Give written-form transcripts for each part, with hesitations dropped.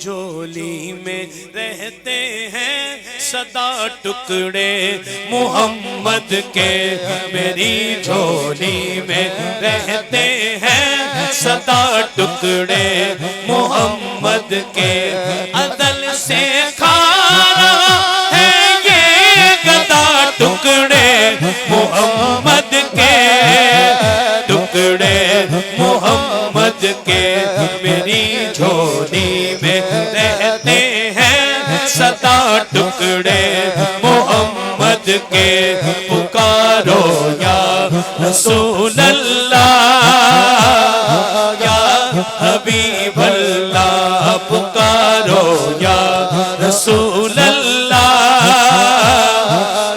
جھولی میں رہتے ہیں سدا ٹکڑے محمد کے، میری جھولی میں رہتے ہیں سدا ٹکڑے محمد کے، عدل سے کھا رہا ہے یہ گدا ٹکڑے محمد کے، ٹکڑے محمد کے، میری جھولی میں رہتے ہیں سدا ٹکڑے محمد کے، پکارو یا رسول اللہ یا حبیب اللہ، پکارو یا رسول اللہ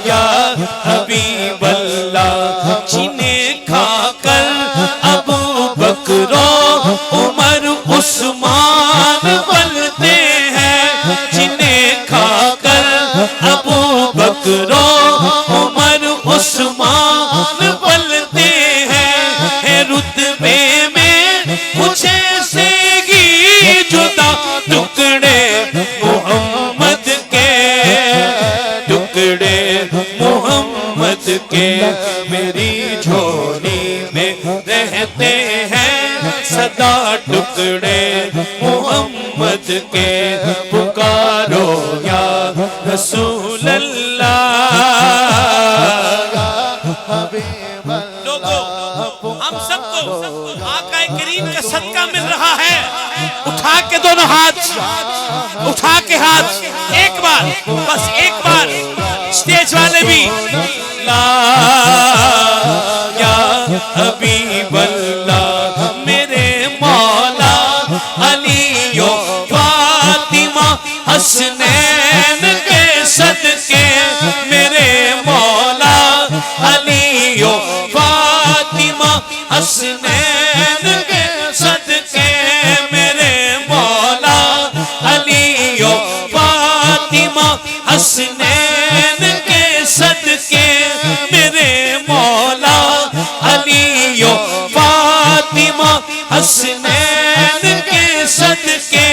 یا حبیب اللہ، جنہیں کھا کر ابو بکر عمر عثمان بلتے ہیں، جنہیں کھا کر ابو بکر عمر عثمان بلتے ہیں، رتبے میں کچھ ایسے ہی جدا ٹکڑے محمد کے، ٹکڑے محمد کے، میری جھولی میں رہتے ہیں سدا ٹکڑے محمد کے، پکارو یا رسول اللہ۔ لوگوں ہم سب کو آقا کریم کا صدقہ مل رہا ہے، اٹھا کے دونوں ہاتھ، اٹھا کے ہاتھ ایک بار، بس ایک بار، اسٹیج والے بھی، لا یا حبیب اللہ، میرے مولا علی و فاطمہ حسنین کے صدقے، میرے مولا علی و فاطمہ حسنین کے صدقے، میرے مولا علی و فاطمہ حسنین کے صدقے، میرے مولا علی و فاطمہ حسنین کے صدقے،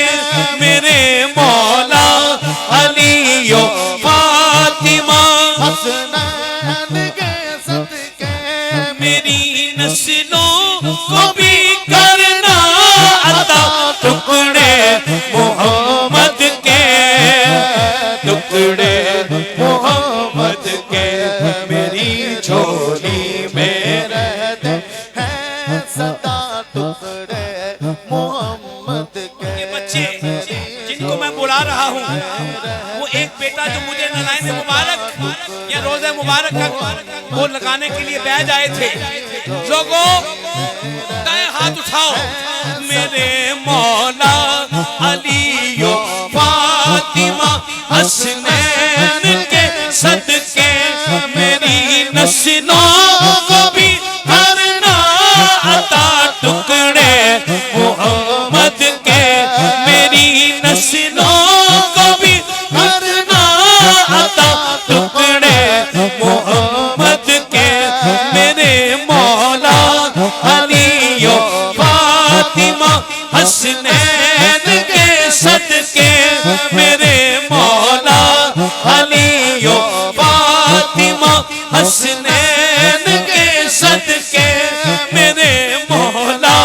میرے مولا علی و فاطمہ حسنین کے صدقے، میری نسلوں کو بھی کرنا عطا ٹکڑے محمد کے، ٹکڑے محمد کے، میری جھولی میں رہتے ہیں سدا ٹکڑے محمد کے۔ یہ بچے جن کو میں بلا رہا ہوں، وہ ایک بیٹا جو مجھے نذرائن مبارک یا روزہ مبارک کا وہ لگانے کے لیے بیٹھ آئے تھے، لوگوں دائیں ہاتھ اٹھاؤ، میرے مولا علی و فاطمہ حسنین کے صدقے، میری نسلوں کو بھی کرنا عطا ٹکڑے محمد کے، میری نسلوں کو بھی کرنا عطا ٹکڑے محمد کے، میرے مولا علی و فاطمہ حسنین کے صدقے، میرے مولا علی و فاطمہ حسنین کے صدقے، میرے مولا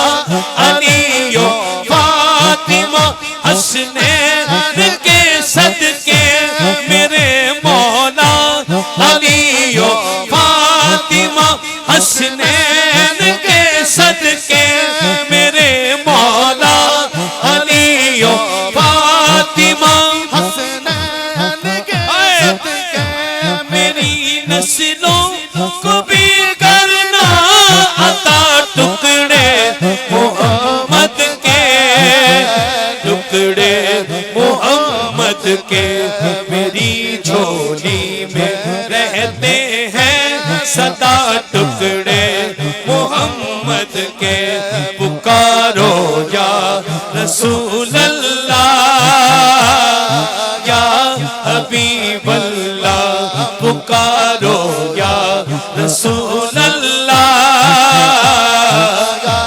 علی و فاطمہ حسنین کے صدقے، میرے مولا علی و فاطمہ حسنین کے صدقے، میرے مولا علی و فاطمہ حسنین کے صدقے، میری نسلوں کو بھی کرنا عطا ٹکڑے محمد کے، ٹکڑے محمد کے، میری جھولی میں رہتے ہیں سدا ٹکڑے محمد کے، پکارو یا رسول اللہ یا حبیب اللہ، پکارو یا رسول اللہ یا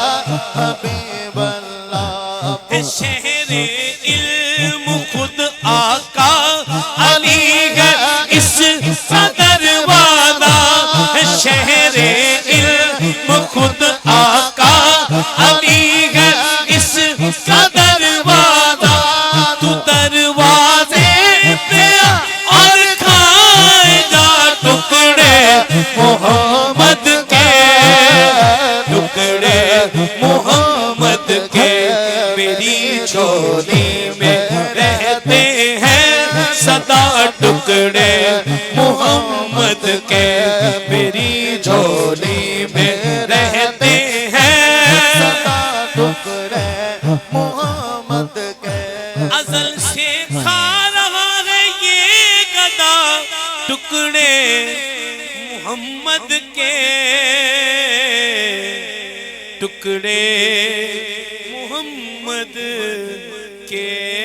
حبیب اللہ، شہر علم جھولی میں رہتے ہیں سدا ٹکڑے محمد کے، میری جھولی میں رہتے ہیں سدا ٹکڑے محمد کے۔ ازل سے کھا رہا ہے یہ گدا ٹکڑے محمد کے، ٹکڑے محمد کے۔